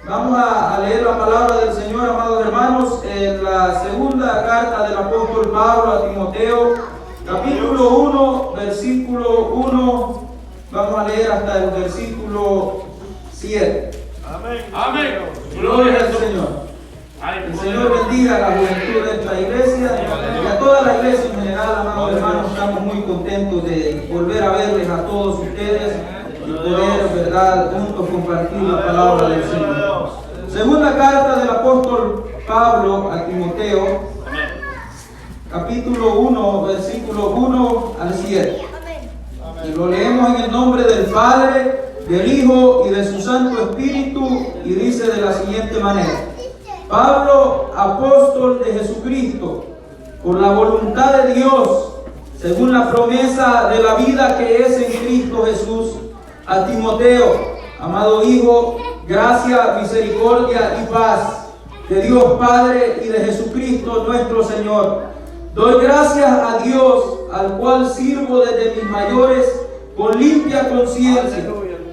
Vamos a leer la palabra del Señor, amados hermanos, en la segunda carta del apóstol Pablo a Timoteo, capítulo 1, versículo 1. Vamos a leer hasta el versículo 7. Amén. Amén. Gloria al Señor. El Señor bendiga a la juventud de esta iglesia y a toda la iglesia en general, amados hermanos. Estamos muy contentos de volver a verles a todos ustedes y poder, verdad, juntos compartir la palabra del Señor. Segunda carta del apóstol Pablo a Timoteo, capítulo 1, versículo 1 al 7. Y lo leemos en el nombre del Padre, del Hijo y de su Santo Espíritu, y dice de la siguiente manera: Pablo, apóstol de Jesucristo, por la voluntad de Dios, según la promesa de la vida que es en Cristo Jesús, a Timoteo, amado Hijo, gracia, misericordia y paz de Dios Padre y de Jesucristo nuestro Señor. Doy gracias a Dios, al cual sirvo desde mis mayores con limpia conciencia,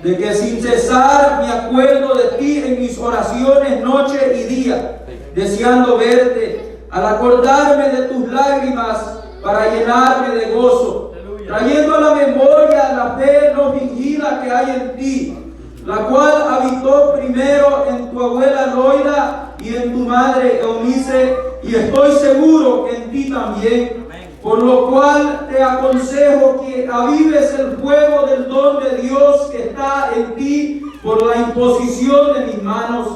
de que sin cesar me acuerdo de ti en mis oraciones noche y día, deseando verte, al acordarme de tus lágrimas para llenarme de gozo, trayendo a la memoria la fe no fingida que hay en ti, la cual habitó primero en tu abuela Loida y en tu madre Eunice, y estoy seguro que en ti también. Por lo cual te aconsejo que avives el fuego del don de Dios que está en ti por la imposición de mis manos,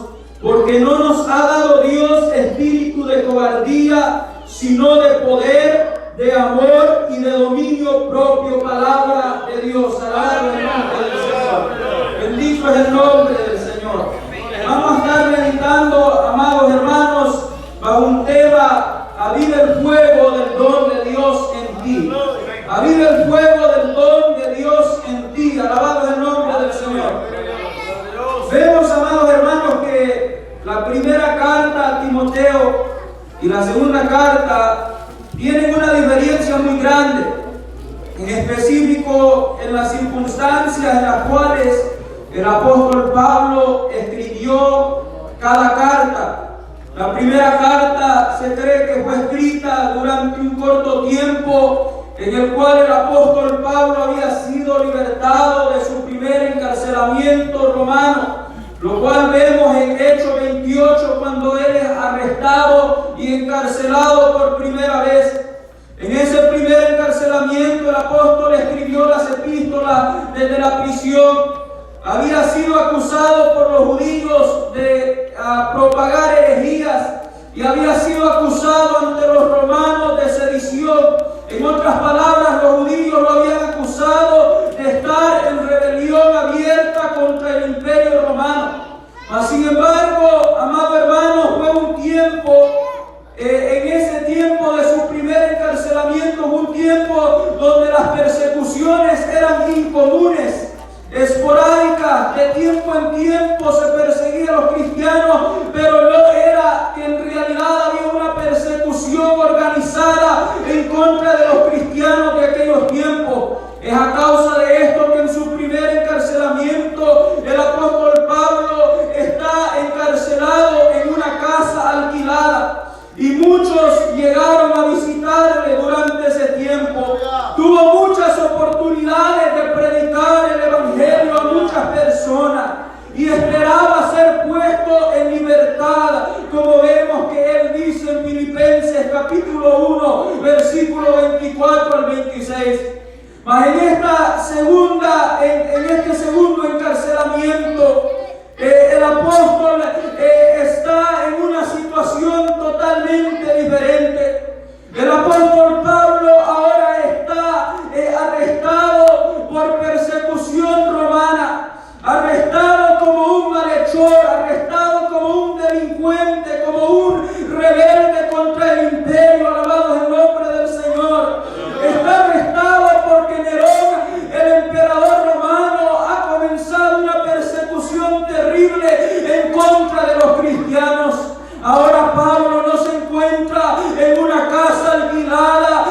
porque no nos ha dado Dios espíritu de cobardía, sino de poder, de amor y de dominio propio. Palabra de Dios. Alabado el nombre del Señor. Bendito es el nombre del Señor. Vamos a estar meditando, amados hermanos, bajo un tema: aviva el fuego del don de Dios en ti. Aviva el fuego del don de Dios en ti. Alabado el nombre del Señor. Vemos, amados hermanos, que la primera carta a Timoteo y la segunda carta tienen una diferencia muy grande, en específico en las circunstancias en las cuales el apóstol Pablo escribió cada carta. La primera carta se cree que fue escrita durante un corto tiempo en el cual el apóstol Pablo había sido libertado de su primer encarcelamiento romano, lo cual vemos en Hechos 28 cuando él es arrestado y encarcelado por primera vez. En ese primer encarcelamiento el apóstol escribió las epístolas desde la prisión. Había sido acusado por los judíos de propagar herejías y había sido acusado ante los romanos de sedición. En otras palabras, los judíos lo habían acusado de estar en rebelión abierta contra el imperio romano. Mas sin embargo, amado hermano, fue un tiempo, en ese tiempo de su primer encarcelamiento, un tiempo donde las persecuciones eran incomunes, esporádicas, de tiempo en tiempo se perseguía a los cristianos, pero no era que en realidad había una persecución organizada en contra de los cristianos de aquellos tiempos. Es a causa de esto que en su primer encarcelamiento el apóstol Pablo está encarcelado en una casa alquilada. Y muchos llegaron a visitarle durante ese tiempo. Tuvo muchas oportunidades de predicar el evangelio a muchas personas y esperaba ser puesto en libertad, como vemos que él dice en Filipenses capítulo 1, versículo 24 al 26. Mas en este segundo encarcelamiento, el apóstol está en una situación totalmente diferente. El apóstol Pablo ahora está arrestado por persecución romana, arrestado como un malhechor, arrestado como un delincuente, como un rebelde contra el imperio. Alabado es el nombre del Señor. Está arrestado porque Nerón, el emperador romano, ha comenzado una persecución terrible en contra de los cristianos. Ahora Pablo no se encuentra en una casa alquilada,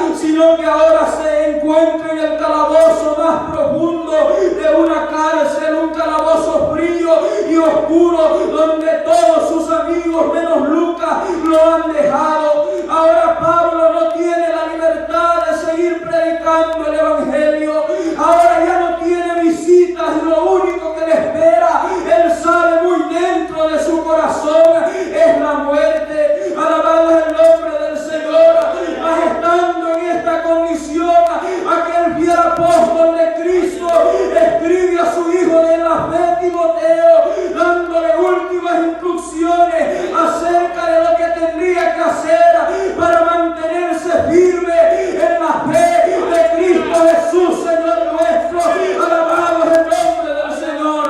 mantenerse firme en la fe de Cristo Jesús, Señor nuestro. Alabado es el nombre del Señor.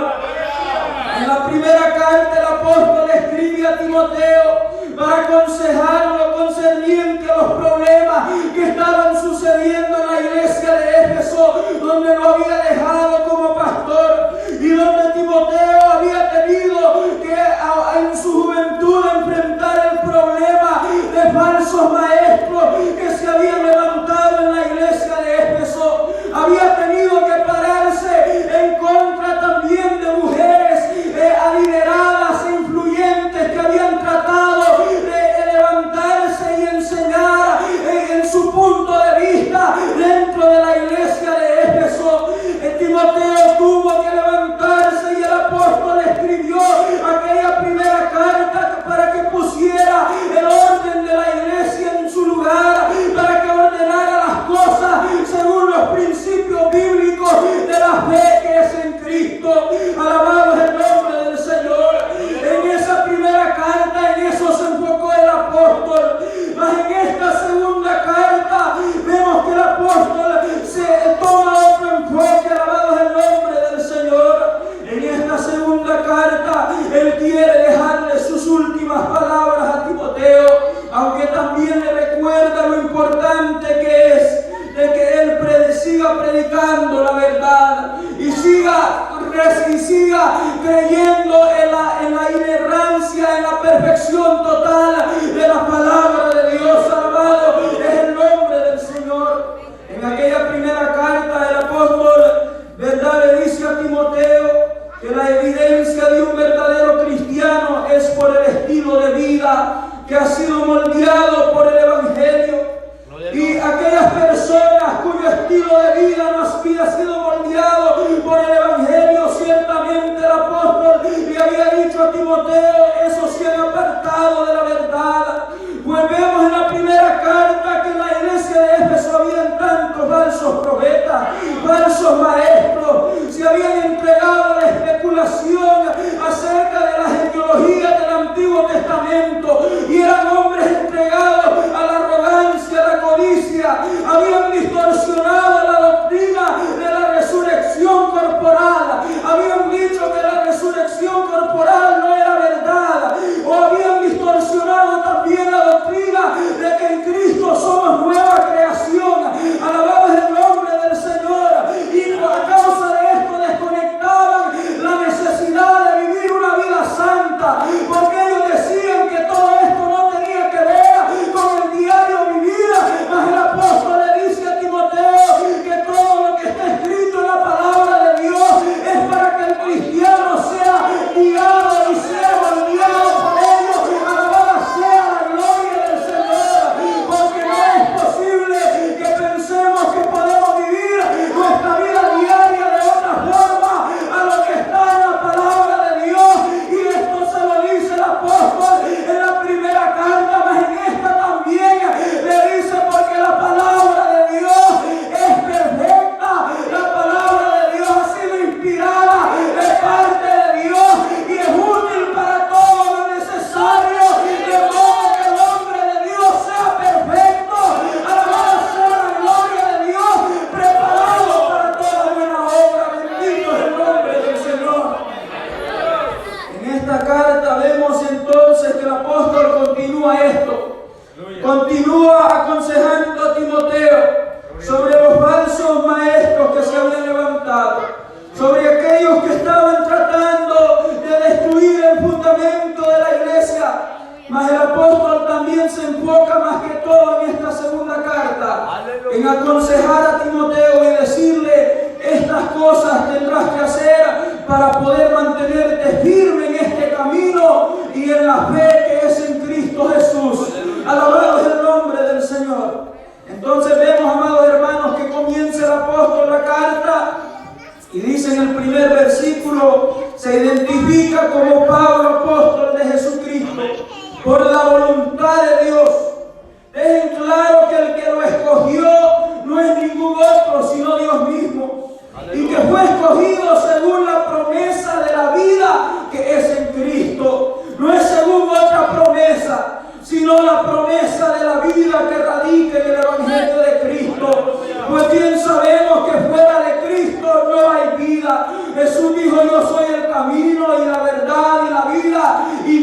En la primera carta el apóstol escribe a Timoteo para aconsejarlo concerniente a los problemas que estaban sucediendo en la iglesia de Éfeso, donde lo había dejado como pastor y donde Timoteo había tenido que en su juventud enfrentar el problema de falsos maestros que se habían levantado en la iglesia de Éfeso. Había tenido que pararse en contra también de mujeres adineradas e influyentes que habían tratado de levantarse y enseñar en su punto de vista dentro de la iglesia de Éfeso. Timoteo tuvo que levantarse y el apóstol escribió aquella primera carta para que pusiera el orden de la iglesia en su lugar, para que ordenara las cosas según los principios bíblicos de la fe que es en Cristo. Alabado es el nombre del Señor. En esa primera carta, en eso se enfocó el apóstol. Mas en esta segunda carta vemos que el apóstol se toma otro enfoque. Alabado es el nombre del Señor. En esta segunda carta él quiere dejarle sus últimas palabras a Timoteo, aunque también le recuerda lo importante que es de que él siga predicando la verdad y siga creyendo en la inerrancia, en la perfección total de la palabra de Dios. Alabado es el nombre del Señor. En aquella primera carta el apóstol, ¿verdad?, le dice a Timoteo que la evidencia de un verdadero cristiano es por el estilo de vida que ha sido moldeado por el Evangelio. Y aquellas personas cuyo estilo de vida no había sido moldeado por el Evangelio, ciertamente el apóstol le había dicho a Timoteo, esos se han apartado de la verdad. Pues vemos en la primera carta que en la iglesia de Éfeso habían tantos falsos profetas, falsos maestros, se habían entregado a la especulación acerca de las genealogías del Antiguo Testamento y eran hombres entregados a la arrogancia, a la codicia, habían distorsionado la doctrina de la resurrección corporal, habían dicho que la resurrección corporal no era verdad, o habían distorsionado también la doctrina de que en Cristo somos nueva creación. Alabado es el nombre del Señor. Y a causa de esto desconectaban la necesidad de vivir una vida santa, porque ellos decían que todo esto no tenía que ver con el diario vivir. Mas el apóstol le dice a Timoteo que todo lo que está escrito en la palabra de Dios es para que el cristiano sea guiado y sea moldeado por ellos. Alabada sea la gloria del Señor, porque no es posible que pensemos que podemos vivir nuestra vida diaria de otra forma a lo que está en la palabra de Dios. Y esto se lo dice el apóstol en la primera carta, mas en esta también le dice, porque la palabra de Dios es perfecta, la palabra de Dios ha sido inspirada de parte de Dios y es útil para todo lo necesario, de modo que el hombre de Dios sea perfecto. Alabado sea la gloria de Dios, preparado para toda buena obra. Bendito es el nombre del Señor. En esta carta vemos entonces que el apóstol continúa esto. Continúa aconsejando a Timoteo sobre los falsos maestros que se habían levantado, sobre aquellos que estaban tratando de destruir el fundamento de la iglesia. Mas el apóstol también se enfoca más que todo en esta segunda carta, en aconsejar a Timoteo y decirle, estas cosas tendrás que hacer para poder mantenerte firme en este camino y en la fe que es en Cristo Jesús. Alabado es el nombre del Señor. Entonces vemos, amados hermanos, que comienza el apóstol la carta y dice en el primer versículo, se identifica como Pablo, apóstol de Jesucristo, por la voluntad de Dios. Dejen claro que el que lo escogió no es ningún otro, sino Dios mismo. Y que fue escogido según la promesa de la vida que es en Cristo. No es según otra promesa, sino la promesa de la vida que radica en el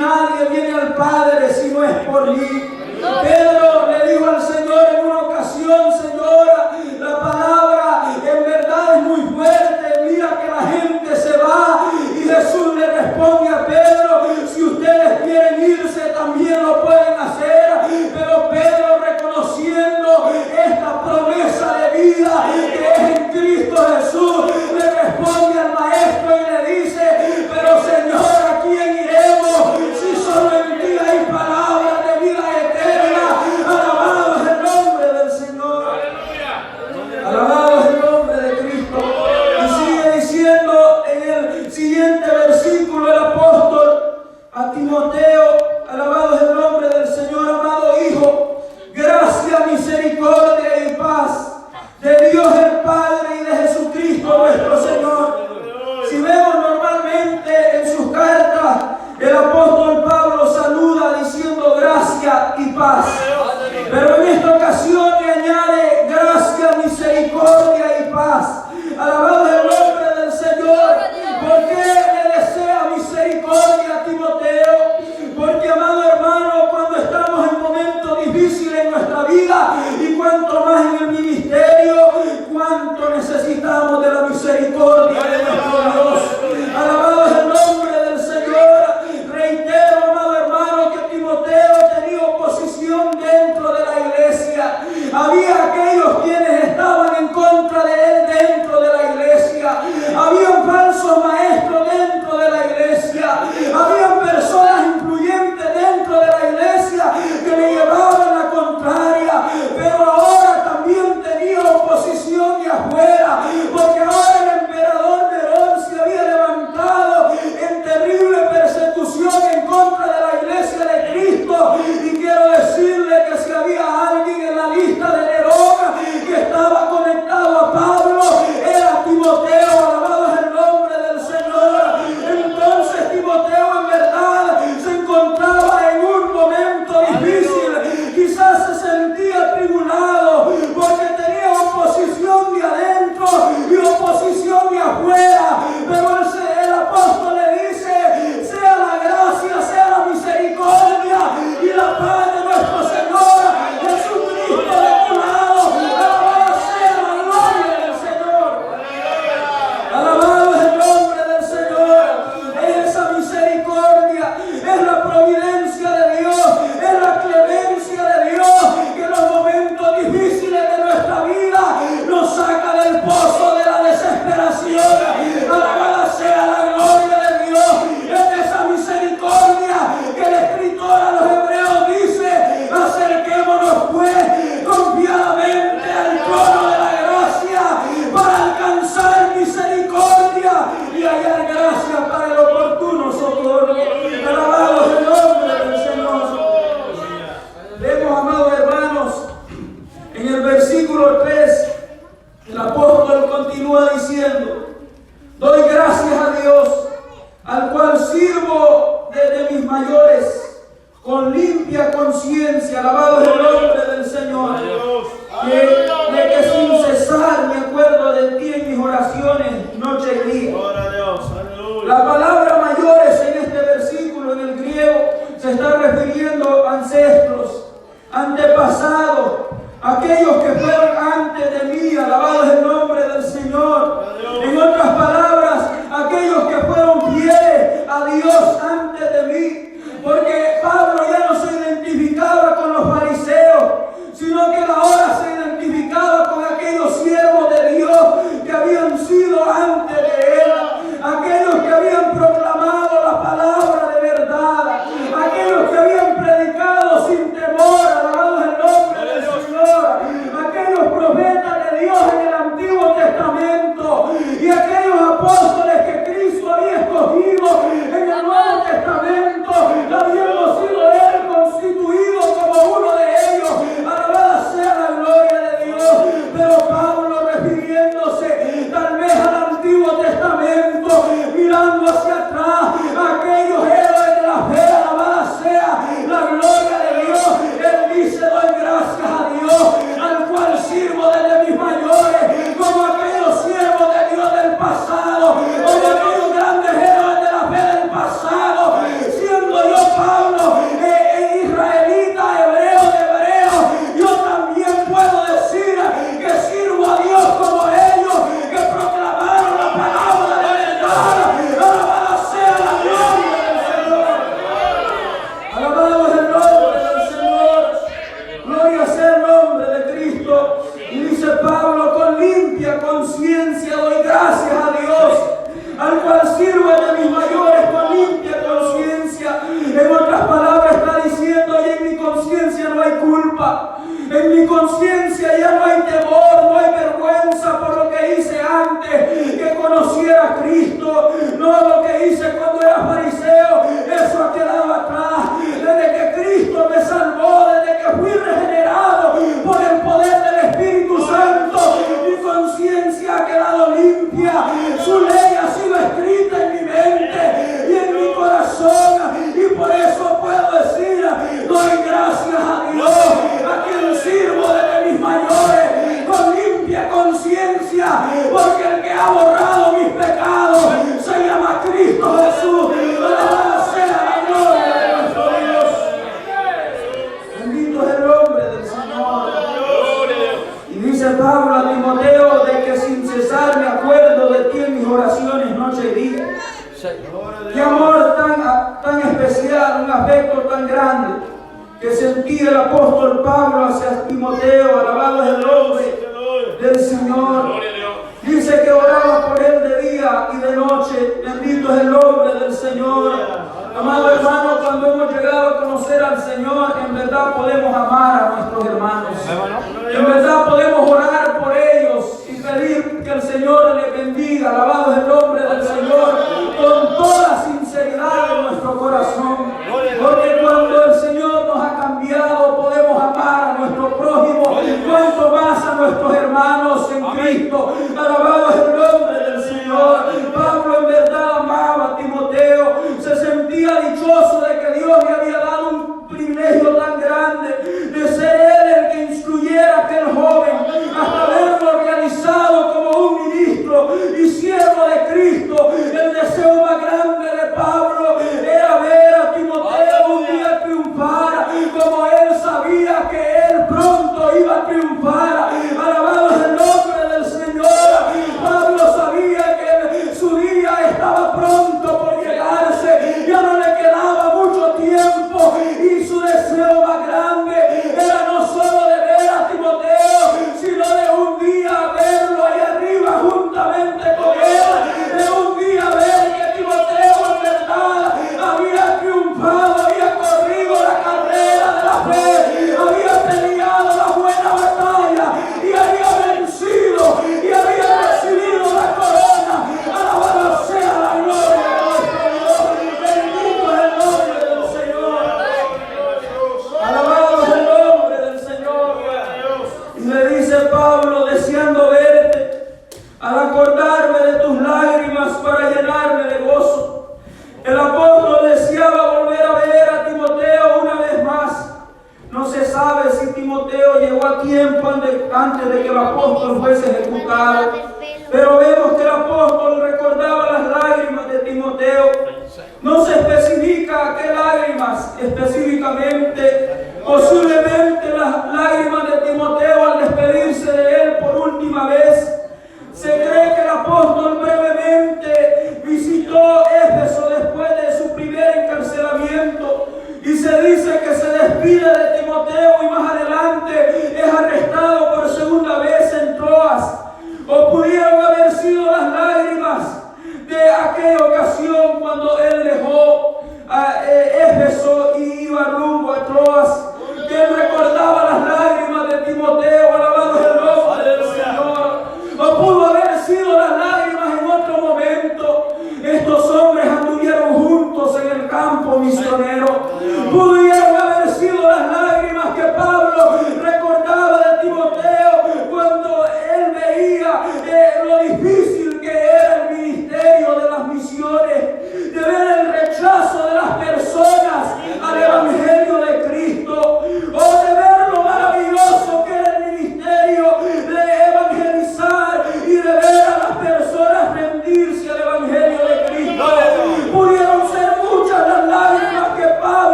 nadie viene al Padre si no es por mí. Pedro le dijo al Señor en una ocasión: Señora, la palabra en verdad es muy fuerte, mira que la gente se va. Y Jesús le responde a Pedro: si ustedes quieren irse también lo pueden hacer. Pero Pedro, reconociendo esta promesa de vida que es en Cristo Jesús, le responde al Maestro y le dice: pero Señor, ¿a quién iremos si solo en ti hay palabras de vida eterna? Alabado es el nombre del Señor. Alabado es el nombre de Cristo. Y sigue diciendo en el siguiente versículo el apóstol a Timoteo: alabado es el nombre del Señor. Amado hijo, gracia, misericordia y paz de Dios el Padre y de Jesucristo nuestro Señor. Si vemos normalmente en sus cartas, el apóstol Pablo saluda diciendo gracia y paz. Pero en esta ocasión le añade gracia, misericordia y paz. Alabado es el nombre del Señor. ¿Por qué le desea misericordia a Timoteo? Porque, amado hermano, cuando estamos en momentos difíciles en nuestra vida, y cuanto más en el ministerio, cuánto necesitamos de la misericordia de nuestro Dios. Alabado es el nombre del Señor. Reitero, amado hermano, que Timoteo tenía oposición dentro de la iglesia. Había aquellos quienes estaban en contra de él dentro de la iglesia. Habían falsos maestros dentro de la iglesia. Habían personas influyentes dentro de la iglesia que le llevaban la contraria. Pero ahora también tenía oposición de afuera, porque ahora el emperador Nerón se había levantado en terrible persecución en contra de la iglesia de Cristo. Y quiero decirle que si había alguien en la lista de Nerón que estaba conectado a Pablo, era Timoteo. Alabado es el nombre del Señor. Entonces Timoteo en verdad se encontraba en un momento difícil. Quizás se sentía tribulado porque tenía oposición de adentro y oposición de afuera. Pero el apóstol le dice: sea la gracia, sea la misericordia y la paz de nuestro Señor Jesucristo de tu lado. Alabado sea la gloria del Señor. Alabado es el nombre del Señor. Es esa misericordia, es la providencia de Dios, es la clemencia de Dios que en los momentos difíciles de nuestra vida nos saca del pozo de la desesperación. Alabada sea la gloria de Dios. Es esa misericordia que el escritor a los Hebreos dice: acerquémonos pues confiadamente al trono de la gracia para alcanzar misericordia y hallar gracia para el oportuno socorro. Alabado es el nombre del Señor. Vemos, amados hermanos, en el versículo 3, el apóstol continúa diciendo: doy gracias a Dios, al cual sirvo desde mis mayores, con limpia conciencia. Alabado es el nombre del Señor. De que sin cesar me acuerdo de ti en mis oraciones, noche y día. La palabra mayores en este versículo en el griego se está refiriendo a ancestros, antepasados, aquellos que fueron antes de mí. Alabado es el nombre del Señor. En otras palabras, aquellos que fueron fieles a Dios antes de mí. Porque Pablo ya no se identificaba con los fariseos, sino que ahora se identificaba con aquellos siervos de Dios que habían sido antes de él, aquellos que habían proclamado la palabra de verdad, aquellos que habían predicado sin temor. Alabado es el nombre del Señor. Aquellos profetas de Dios en el limpia conciencia doy gracias a Dios, al cual sirvo de mis mayores con limpia conciencia. En otras palabras está diciendo, y en mi conciencia no hay culpa, en mi conciencia ya no hay temor, no hay vergüenza por lo que hice antes que conociera a Cristo, no lo que hice cuando era fariseo, eso ha quedado atrás. Desde que Cristo me salvó, desde que fui regenerado por el poder del Espíritu Santo, mi conciencia ha quedado limpia, su ley ha sido escrita en mi mente y en mi corazón, y por eso puedo decir, doy gracias a Dios, a quien sirvo desde mis mayores con limpia conciencia, porque el que ha borrado mis pecados se llama Cristo Jesús. Alabado sea la gloria de nuestro Dios. Bendito es el nombre del Señor. Y dice Pablo a Timoteo de que sin cesar me acuerdo de ti en mis oraciones noche y día. Qué amor tan especial, un afecto tan grande que sentía el apóstol Pablo hacia Timoteo. Alabado es el nombre del Señor. Dice que oraba por él de día y de noche. Bendito es el nombre del Señor. Amado hermano, cuando hemos llegado a conocer al Señor, en verdad podemos amar a nuestros hermanos. En verdad podemos orar por ellos y pedir que el Señor les bendiga. Alabado es el nombre del Señor, con toda sinceridad en nuestro corazón. Porque cuando el Señor nos ha cambiado, podemos amar a nuestro prójimo, cuanto más a nuestros hermanos en Cristo. Alabado es el nombre del Señor. Pablo en verdad amaba a Timoteo, se sentía dichoso de que Dios le había dado un privilegio tan grande de ser él el que instruyera a aquel joven hasta verlo realizado como un ministro y siervo de Cristo. El deseo más grande de Pablo era ver a Timoteo un día triunfar, como él sabía que él pronto iba a triunfar. Alabado es el nombre del Señor. Pablo sabía que su día estaba pronto por llegarse, ya no le quedaba mucho tiempo, y su deseo más grande era no solo de ver a Timoteo, sino de un día verlo ahí arriba juntamente con él, de un día ver que Timoteo en verdad había triunfado, había corrido la carrera de la fe, había peleado la buena batalla y había vencido y había recibido la corona. Alabado sea la gloria de nuestro Dios. Bendito es el nombre del Señor. Alabado es el nombre del Señor. Y le dice Pablo, deseando verte, al acordarme de tus lágrimas para llenarme de gozo. El apóstol deseaba volver a ver a Timoteo una vez más. No se sabe si Timoteo llegó a tiempo antes de que el apóstol fuese ejecutado, pero vemos que el apóstol recordaba las lágrimas de Timoteo. No se especifica qué lágrimas específicamente, posiblemente las lágrimas de Timoteo al despedirse de él por última vez. Se cree que el apóstol brevemente visitó Éfeso después de su primer encarcelamiento, y se dice que se despide de Timoteo y más adelante es arrestado por segunda vez en Troas. O pudieron haber sido las lágrimas de aquella ocasión cuando él dejó a Éfeso y iba rumbo a Troas, que él recordaba las lágrimas de Timoteo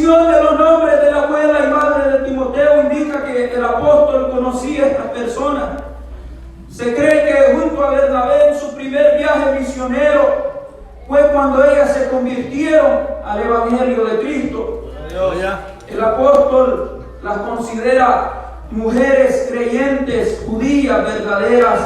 mención de los nombres de la abuela y madre de Timoteo indica que el apóstol conocía a estas personas. Se cree que junto a Bernabé en su primer viaje misionero fue cuando ellas se convirtieron al Evangelio de Cristo. El apóstol las considera mujeres creyentes, judías verdaderas,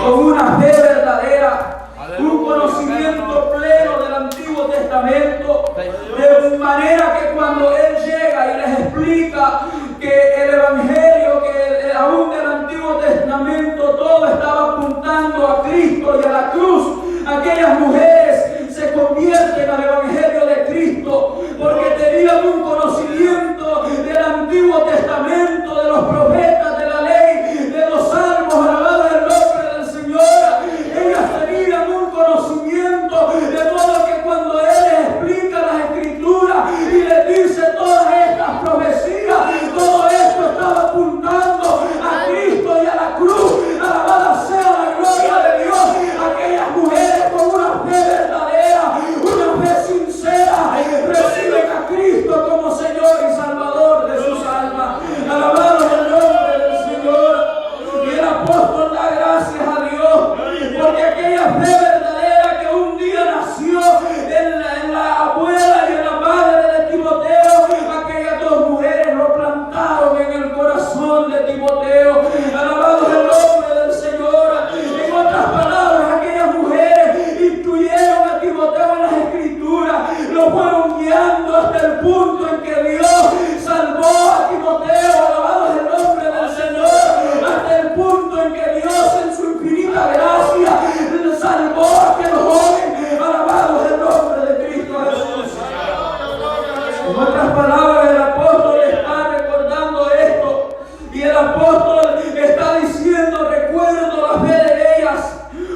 con una fe verdadera, un conocimiento pleno del Antiguo Testamento, de manera que cuando él llega y les explica que el Evangelio, que aún del Antiguo Testamento todo estaba apuntando a Cristo y a la cruz, aquellas mujeres se convierten al Evangelio de Cristo porque tenían un conocimiento del Antiguo Testamento, de los profetas, de la ley, de los salmos, alabado el nombre del Señor. Ellas tenían un conocimiento de modo que cuando Él les explica las Escrituras y les dice todas estas profecías, todo esto estaba apuntando a Cristo y a la cruz. Alabada sea la gloria de Dios. Aquellas mujeres con una fe verdadera, una fe sincera, reciben a Cristo como Señor y Salvador de sus almas. Alabado el nombre del Señor. Y el apóstol da gracias a Dios porque aquella fe verdadera que un día nació en la abuela y en la madre de Timoteo, aquellas dos mujeres lo plantaron en el corazón de Timoteo. Alabado el nombre del Señor. En otras palabras, aquellas mujeres instruyeron a Timoteo en las Escrituras, lo fueron guiando hasta el punto en que Dios salvó a Timoteo. Alabado el nombre del Señor. Hasta el punto en que Dios en su infinita gracia salvó a aquel joven. Alabado el nombre de Cristo Jesús. En otras palabras, el apóstol está recordando esto y el apóstol está diciendo: recuerdo la fe de ellas,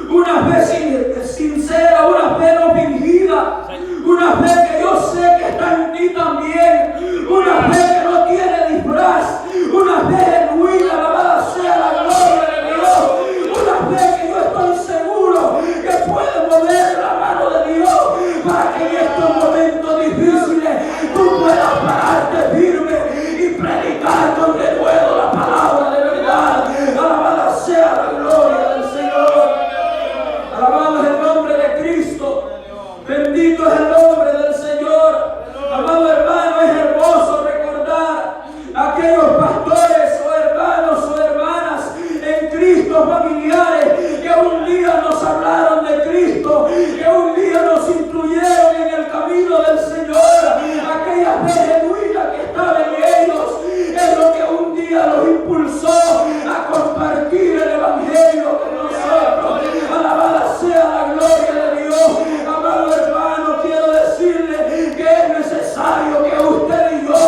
una fe sincera, una fe no fingida, una fe que yo sé que está en ti también, una fe que no tiene disfraz, una fe genuina. Alabada sea la gloria de Dios, una fe que yo estoy seguro que puede mover la mano de Dios para que en estos momentos difíciles tú puedas pararte firme y predicar con denuedo la palabra de verdad. Alabada sea la gloria del Señor. Alabado es el nombre de Cristo. Bendito es el nombre del Señor. Amado hermano, es hermoso recordar a aquellos pastores o hermanos o hermanas en Cristo, familiares, que un día nos hablaron de Cristo, que un día nos instruyeron en el camino del Señor. Aquella fe genuina que estaba en ellos es lo que un día los impulsó a compartir el Evangelio con nosotros. Alabada sea la gloria de Dios. Amado hermano, quiero decirle que es necesario que usted y yo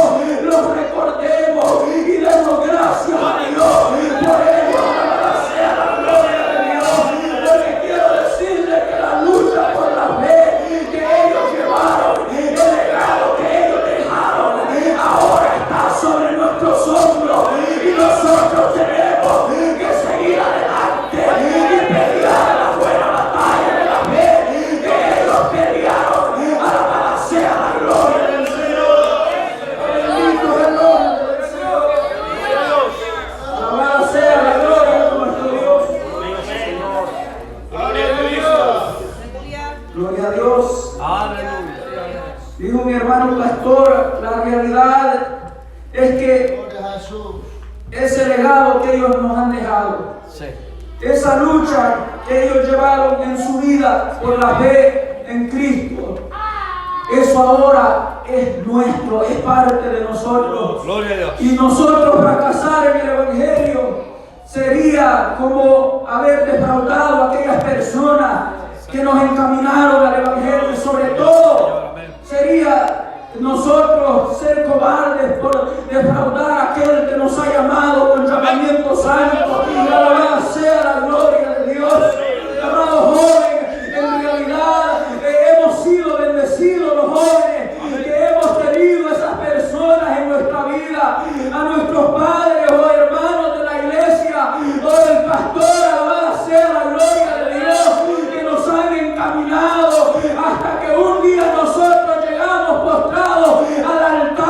los recordemos y demos gracias a Dios por ello. Alabada sea la gloria de Dios. Porque quiero decirle que la lucha por la fe que ellos llevaron, el legado que ellos dejaron, ahora está sobre nuestros hombros y nosotros tenemos que seguir adelante y pelear la buena batalla de la fe que ellos pelearon. Alabada sea la gloria del Señor. Bendito es el nombre del Señor. Alabada sea la gloria de nuestro Dios. Gloria a Dios. Dijo mi hermano pastor, la realidad es que ese legado que ellos nos han dejado, esa lucha que ellos llevaron en su vida por la fe en Cristo, eso ahora es nuestro, es parte de nosotros. Gloria a Dios. Y nosotros fracasar en el Evangelio sería como haber defraudado a aquellas personas que nos encaminaron al Evangelio. Y sobre todo sería nosotros ser cobardes por defraudar a aquel que nos ha llamado con llamamiento santo. Y alabada sea la gloria de Dios. Amado joven, en realidad hemos sido bendecidos los jóvenes, que hemos tenido esas personas en nuestra vida, a nuestros padres o hermanos de la iglesia o del pastor. Alabada sea la gloria de Dios, que nos han encaminado hasta que un día nosotros llegamos postrados al altar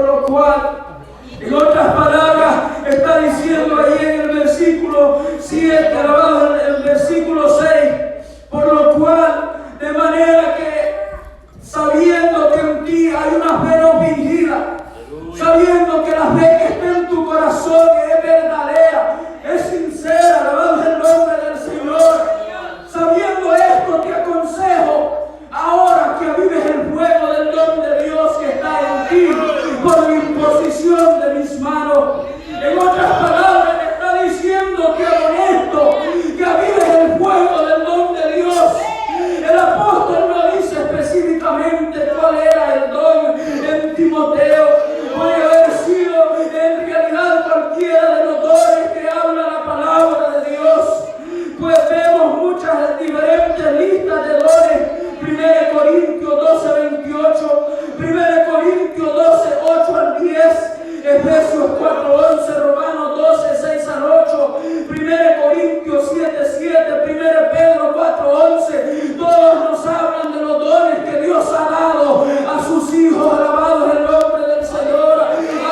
lo cual, en otras palabras, está diciendo ahí en el versículo 7, alabado el versículo 6, por lo cual, de manera que, sabiendo que en ti hay una fe no fingida, sabiendo que la fe que está en tu corazón es verdadera, es sincera, alabado el nombre del Señor. Sabiendo esto, te aconsejo, ahora que avives el fuego del don de Dios que está en ti, por la imposición de mis manos. En otras palabras, le está diciendo que honesto, que avives el fuego del don de Dios. El apóstol no dice específicamente cuál era el don en Timoteo. Puede haber sido en realidad cualquiera de los dones que habla la palabra de Dios. Pues vemos muchas diferentes listas de dones. 1 Corintios 12, 28, 1 Corintios 12, 8 al 10, Efesios 4, 11, Romanos 12, 6 al 8, 1 Corintios 7, 7, 1 Pedro 4, 11. Todos nos hablan de los dones que Dios ha dado a sus hijos, alabados el nombre del Señor.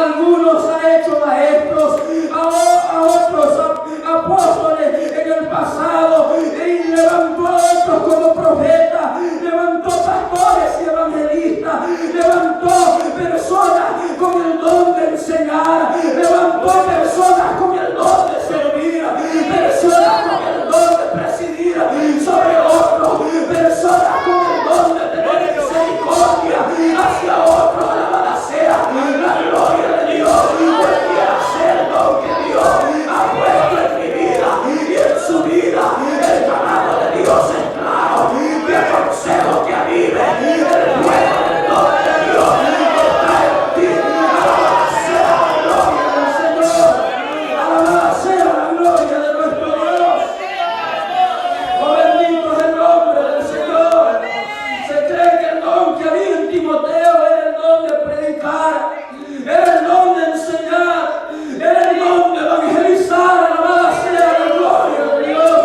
Algunos ha hecho maestros, a otros apóstoles en el pasado, y levantó a otros como profetas, levantó pastores y evangelistas, levantó personas con el don de enseñar, levantó personas con el don de servir, personas con el don de presidir sobre otros, personas con el don de tener misericordia hacia otros. Alabada sea la gloria de Dios. Cualquiera sea el don que Dios ha puesto en mi vida y en su vida. El llamado de Dios es claro. Te aconsejo que avive el fuego del don de Dios que está en ti. Alabada sea la gloria del Señor. Alabada sea la gloria de nuestro Dios. Oh, bendito es el nombre del Señor. Se cree que el don que había en Timoteo era el don de predicar, era el don de enseñar, era el don de evangelizar. Alabada sea la gloria de Dios.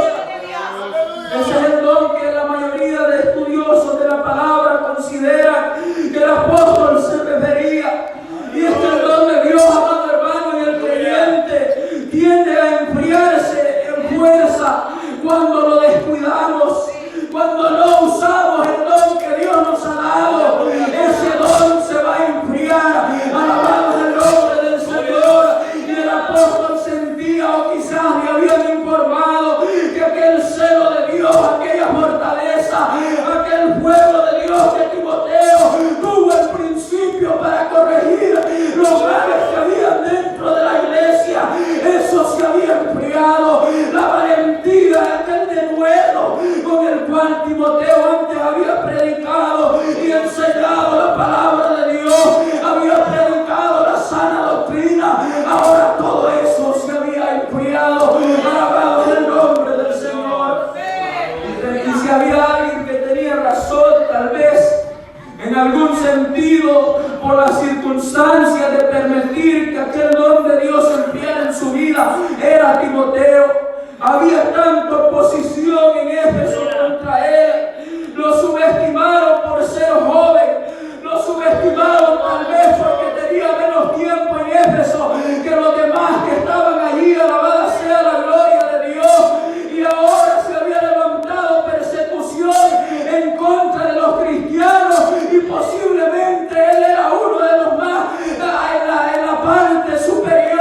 Ese es el don que la mayoría de estudiosos de la palabra consideran que el apóstol se refería. Y es que el don de Dios, amado hermano, y el creyente tiende a enfriarse en fuerza cuando lo descuidamos, cuando no usamos el don que Dios nos ha dado. Ese don se va a enfriar. Alabado el nombre del Señor. Y el apóstol sentía, o quizás le habían informado, que aquel celo de Dios, aquella fortaleza, aquel fuego de Dios que Timoteo tuvo en principio para corregir los males que había dentro de la iglesia, eso se había enfriado. La valentía, aquel denuedo con el cual Timoteo antes había predicado y enseñado la palabra de Dios, había predicado la sana doctrina, ahora todo eso se había enfriado. Alabado es el nombre del Señor. Y si había alguien que tenía razón, tal vez en algún sentido, por las circunstancias de permitir que aquel don de Dios enfriara en su vida, era Timoteo. Había tanta oposición en Éfeso contra él. Lo subestimaron por ser joven, lo subestimaron tal vez porque tenía menos tiempo en Éfeso que los demás que estaban allí. Alabada sea la gloria de Dios. Y ahora se había levantado persecución en contra de los cristianos, y posiblemente él era uno de los más en la parte superior.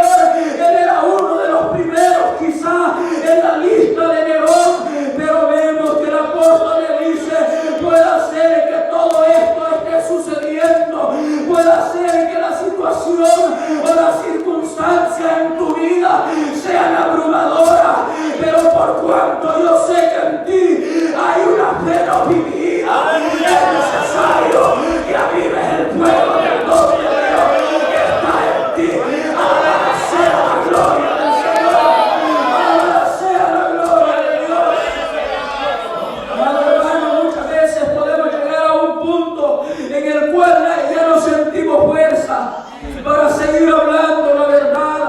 Él era uno de los primeros quizás en la lista de Nerón. Pero vemos que el apóstol le dice: puede ser que todo esto esté sucediendo, puede ser que la situación o las circunstancias en tu vida sean abrumadoras, pero por cuanto yo sé que en ti hay una fe no vivida, es necesario que avives el fuego del don de Dios que está en ti. Alabada sea la gloria del Señor. Alabada sea la gloria de Dios. Amado hermano, muchas veces podemos llegar a un punto en el cual ya no sentimos fuerza para seguir hablando la verdad.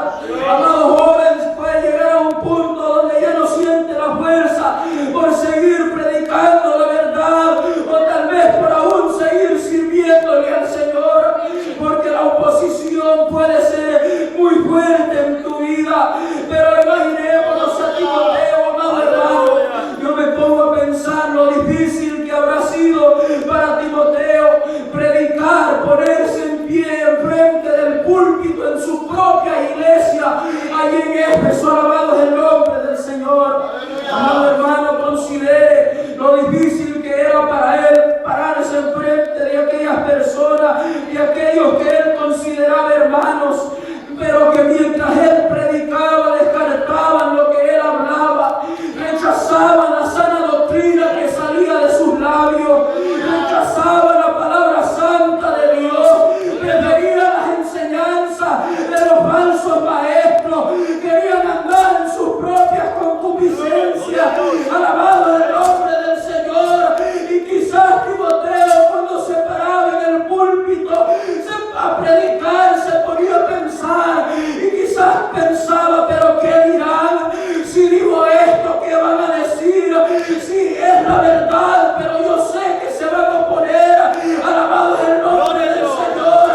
Amado joven, puede llegar a un punto donde ya no siente la fuerza por seguir predicando la verdad, o tal vez por aún seguir sirviéndole al Señor, porque la oposición vida. Pero imaginémonos a Timoteo, amado hermano. Yo me pongo a pensar lo difícil que habrá sido para Timoteo predicar, ponerse en pie enfrente del púlpito en su propia iglesia, allí en Éfeso. Alabado es el nombre del Señor. Amado hermano, considere lo difícil que era para él pararse enfrente de aquellas personas, de aquellos que él consideraba hermanos, pero que mientras él predicaba descartaban lo que él hablaba, rechazaban la sana doctrina que salía de sus labios, rechazaban la palabra santa de Dios, preferían las enseñanzas de los falsos maestros, querían andar en sus propias concupiscencias. Alabado el nombre del Señor. Y quizás Timoteo, cuando se paraba en el púlpito a predicar, se ponía a pensar, y quizás pensaba, pero ¿qué dirán? Si digo esto, ¿qué van a decir? Si es la verdad, pero yo sé que se van a oponer. Alabado es el nombre del Señor.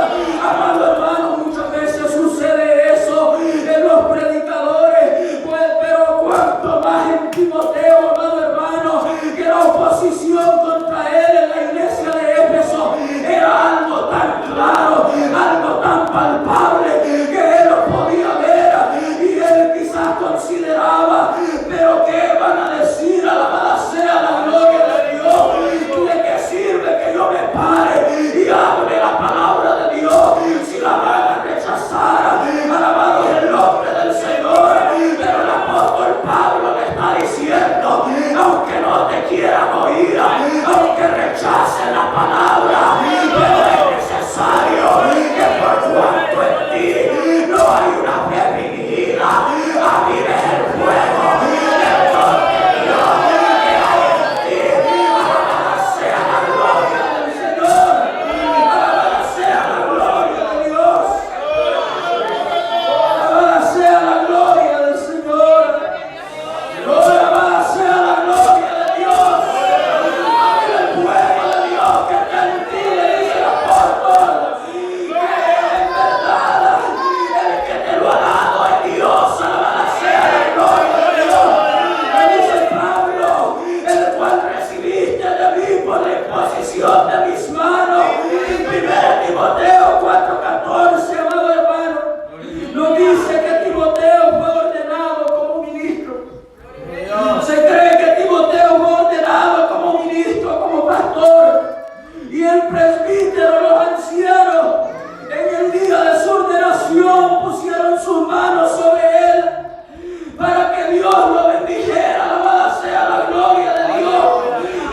Amado hermano, muchas veces sucede eso en los predicadores, pues, pero cuanto más en Timoteo, amado hermano, que la oposición contra él en la iglesia de Éfeso era algo tan claro, algo tan palpable, que él lo podía ver, y él quizás consideraba, pero ¿qué van a decir? Alabada sea la gloria de Dios. ¿De qué sirve que yo me pare y hable la palabra de Dios si la van a rechazar? Alabado es el nombre del Señor. Pero el apóstol Pablo le está diciendo, aunque no te quieran oír, aunque rechacen la palabra, pero es necesario que por cuanto en ti no hay una fe fingida, avives el fuego del don de Dios que hay en ti. Alabada sea la gloria del Señor. Alabada sea la gloria de Dios. Alabada sea la gloria del Señor. Alabada sea la gloria de Dios. Aviva el fuego de Dios que está en ti, le dice el apóstol, que en verdad el que te lo ha dado es Dios. Alabada sea la gloria de Dios. Le dice Pablo, el cual recibiste de mí por la imposición de mis manos. 1 Timoteo 4:14, amado hermano, nos dice que Timoteo fue ordenado como ministro. Se cree que Timoteo fue ordenado como ministro, como pastor, y el presbítero, los ancianos, en el día de su ordenación pusieron sus manos sobre él para que Dios lo bendijera. Alabada sea la gloria de Dios.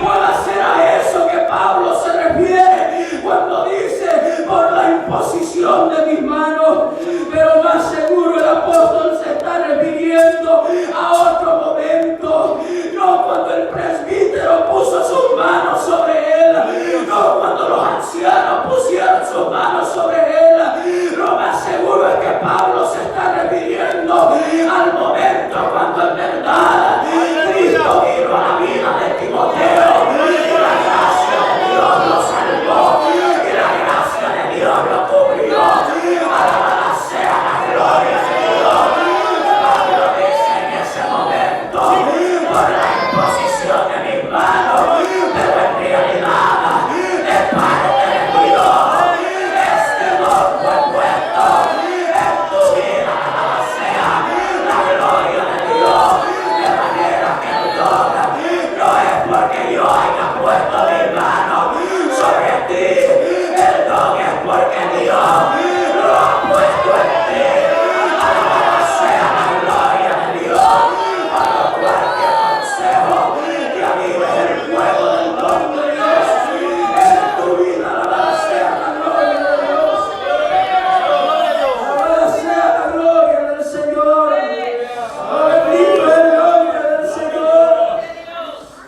¿Cuál será eso que Pablo se refiere cuando dice por la imposición de mis manos? Pero más seguro el apóstol se está refiriendo a otro momento, no cuando el presbítero puso sus manos sobre él, no cuando los ancianos pusieron sus manos sobre él. Lo más seguro es que Pablo se está refiriendo al momento cuando en verdad Cristo vino a la vida de Timoteo y la gracia de Dios lo salvó y la gracia de Dios lo cubrió. Alabada sea la gloria de Dios. Pablo dice en ese momento, por la imposición de mis manos, pero en realidad es parte de Dios. Este don fue puesto en tu vida. Alabada sea la gloria de Dios. De manera que el don no es porque yo haya puesto mis manos sobre ti, el don es porque Dios lo ha puesto en ti. Alabada sea la gloria de Dios. Por lo cual te aconsejo que avives el fuego del don de Dios en tu vida. Alabada sea la gloria de Dios. Alabada sea la gloria del Señor. Bendito es el nombre del Señor.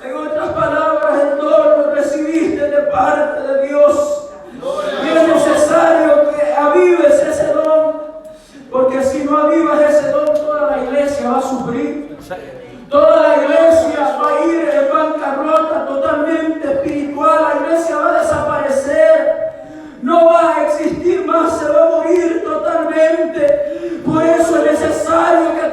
En otras palabras, el don lo recibiste de parte de Dios. Y es necesario que avives ese don, porque si no avivas ese don, toda la iglesia va a sufrir. Toda la iglesia va a ir en bancarrota totalmente espiritual. La iglesia va a desaparecer. No va a existir más, se va a morir totalmente. Por eso es necesario que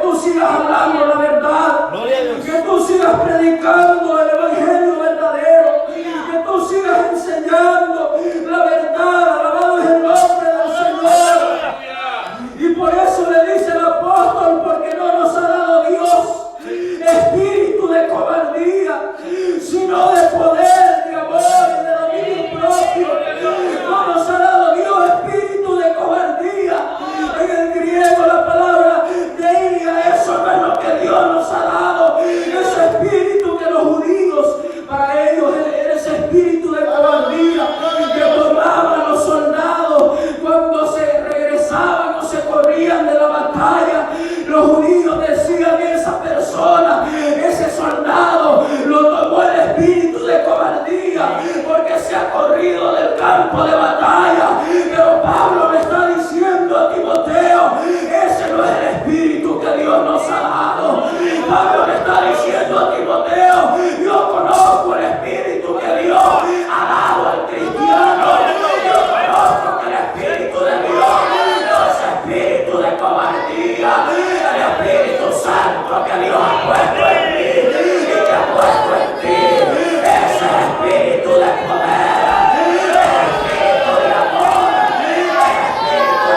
volvían de la batalla, los judíos decían: esa persona, ese soldado, lo tomó el espíritu de cobardía porque se ha corrido del campo de batalla. Pero Pablo le está diciendo a Timoteo: ese no es el espíritu que Dios nos ha dado. Pablo le está diciendo a Timoteo: yo conozco el espíritu que Dios ha dado al cristiano. Yo conozco que el espíritu de Dios no es espíritu de cobardía. El Espíritu Santo que Dios ha puesto en mí y que ha puesto en ti es el espíritu de poder, el espíritu de amor, el espíritu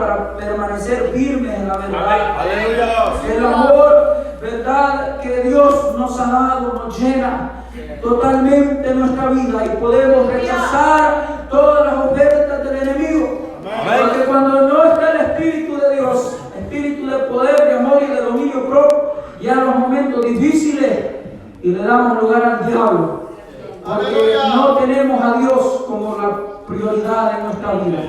para permanecer firmes en la verdad. Aleluya. El amor, verdad, que Dios nos ha dado, nos llena totalmente nuestra vida y podemos rechazar todas las ofertas del enemigo. Porque cuando no está el Espíritu de Dios, espíritu de poder, de amor y de dominio propio, ya en los momentos difíciles y le damos lugar al diablo. Porque no tenemos a Dios como la prioridad en nuestra vida.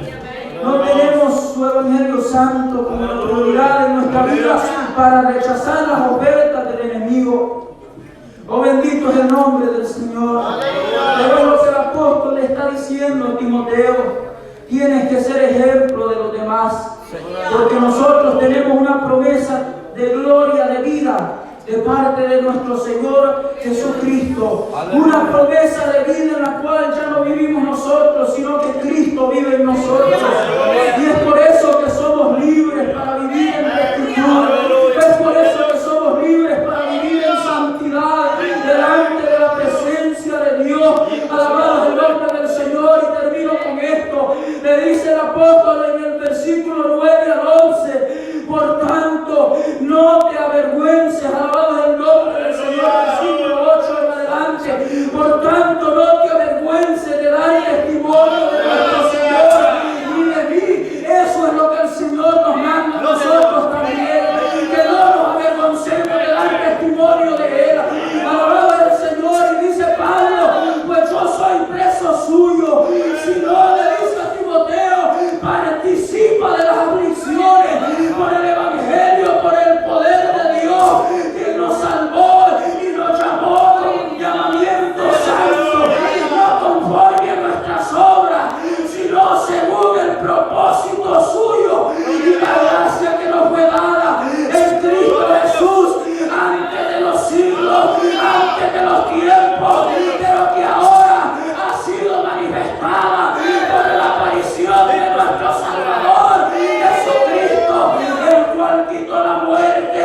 No tenemos su Evangelio Santo como la prioridad en nuestra vida para rechazar las ofertas del enemigo. Oh, bendito es el nombre del Señor. Pero lo que el apóstol le está diciendo a Timoteo: tienes que ser ejemplo de los demás, porque nosotros tenemos una promesa de gloria, de vida, de parte de nuestro Señor Jesucristo. Una promesa de vida en la cual ya no vivimos nosotros, sino que Cristo vive en nosotros. Y es por eso que somos libres para vivir en rectitud. Es por eso que somos libres para vivir en santidad delante de la presencia de Dios. Alabado el nombre del Señor. Y termino con esto. Le dice el apóstol en el versículo 9 al 11: por tanto, no te avergüences, alabado el nombre del Señor, versículo 8 en adelante. Por tanto, no te avergüences de dar testimonio de nuestro Señor y de mí. Eso es lo que el Señor nos manda a nosotros también, que no nos avergoncemos de dar testimonio de Él. Alabado el Señor. Y dice Pablo: pues yo soy preso suyo. Si no, le dice a Timoteo, participa de las aflicciones por el Evangelio, por el poder de Dios, que nos salvó y nos llamó con un llamamiento santo, no conforme a nuestras obras, sino según el propósito suyo y la gracia que nos fue dada en Cristo Jesús antes de los siglos, antes de los tiempos, pero que ahora ha sido manifestada por la aparición de nuestro Salvador Jesucristo, el cual quitó la muerte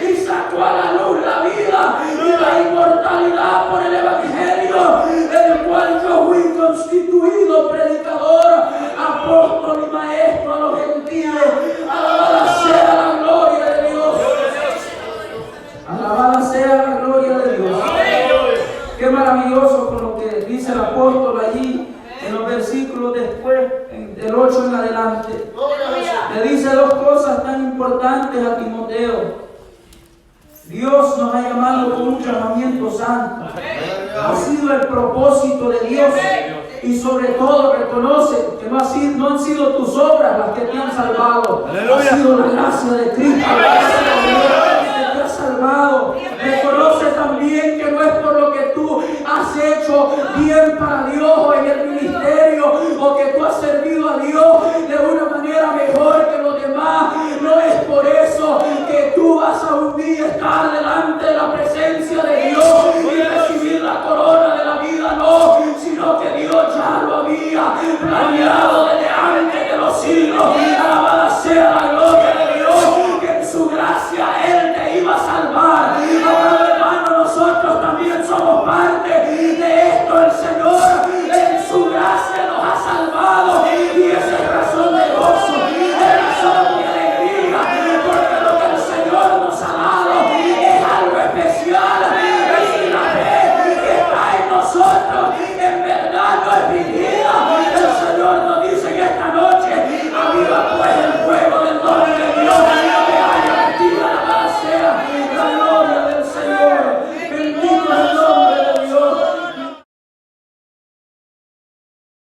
y sacó a la luz la vida y la inmortalidad por el Evangelio, el cual yo fui constituido predicador, apóstol y maestro a los gentiles. Alabada sea la gloria de Dios. Alabada sea la gloria de Dios. Qué maravilloso con lo que dice el apóstol allí en los versículos después, del 8 en adelante. Le dice dos cosas tan importantes a Timoteo. Dios nos ha llamado con un llamamiento santo. Ha sido el propósito de Dios. Y sobre todo reconoce que no han sido tus obras las que te han salvado. Ha sido la gracia de Cristo que te ha salvado. Reconoce también que no es por lo que tú has hecho bien para Dios o